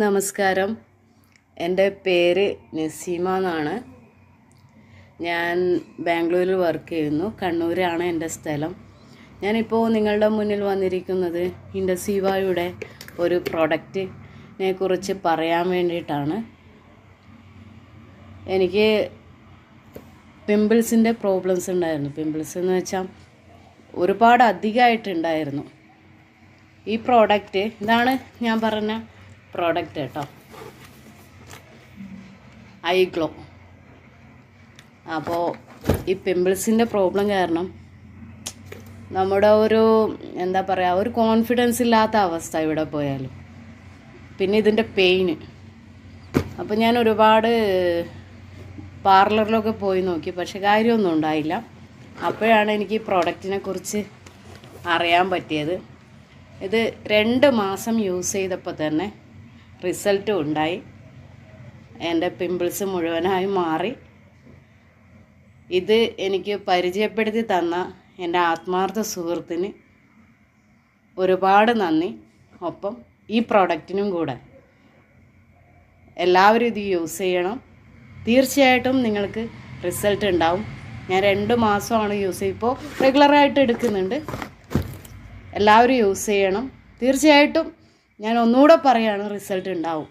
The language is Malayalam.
നമസ്കാരം. എൻ്റെ പേര് നസീമ എന്നാണ്. ഞാൻ ബാംഗ്ലൂരിൽ വർക്ക് ചെയ്യുന്നു. കണ്ണൂരാണ് എൻ്റെ സ്ഥലം. ഞാനിപ്പോൾ നിങ്ങളുടെ മുന്നിൽ വന്നിരിക്കുന്നത് ഇൻഡസീവയുടെ ഒരു പ്രൊഡക്റ്റിനെ കുറിച്ച് പറയാൻ വേണ്ടിയിട്ടാണ്. എനിക്ക് പിമ്പിൾസിൻ്റെ പ്രോബ്ലംസ് ഉണ്ടായിരുന്നു. പിമ്പിൾസ് എന്ന് വെച്ചാൽ ഒരുപാട് അധികമായിട്ടുണ്ടായിരുന്നു. ഈ പ്രോഡക്റ്റ് ഇതാണ് ഞാൻ പറഞ്ഞ പ്രോഡക്റ്റ് കേട്ടോ, ഐ ഗ്ലോ. അപ്പോൾ ഈ പിമ്പിൾസിൻ്റെ പ്രോബ്ലം കാരണം നമ്മുടെ ഒരു ഒരു കോൺഫിഡൻസ് ഇല്ലാത്ത അവസ്ഥ ഇവിടെ പോയാലും, പിന്നെ ഇതിൻ്റെ പെയിന്. അപ്പോൾ ഞാൻ ഒരുപാട് പാർലറിലൊക്കെ പോയി നോക്കി, പക്ഷെ കാര്യമൊന്നും ഉണ്ടായില്ല. അപ്പോഴാണ് എനിക്ക് ഈ പ്രോഡക്റ്റിനെ കുറിച്ച് അറിയാൻ പറ്റിയത്. ഇത് 2 മാസം യൂസ് ചെയ്തപ്പോൾ തന്നെ റിസൾട്ടും ഉണ്ടായി. എൻ്റെ പിമ്പിൾസ് മുഴുവനായി മാറി. ഇത് എനിക്ക് പരിചയപ്പെടുത്തി തന്ന എൻ്റെ ആത്മാർത്ഥ സുഹൃത്തിന് ഒരുപാട് നന്ദി. ഒപ്പം ഈ പ്രോഡക്റ്റിനും കൂടെ എല്ലാവരും ഇത് യൂസ് ചെയ്യണം. തീർച്ചയായിട്ടും നിങ്ങൾക്ക് റിസൾട്ട് ഉണ്ടാവും. ഞാൻ 2 മാസമാണ് യൂസ് ചെയ്ത്, ഇപ്പോൾ റെഗുലറായിട്ട് എടുക്കുന്നുണ്ട്. എല്ലാവരും യൂസ് ചെയ്യണം. തീർച്ചയായിട്ടും ഞാൻ ഒന്നുകൂടെ പറയുകയാണ്, റിസൾട്ട് ഉണ്ടാവും.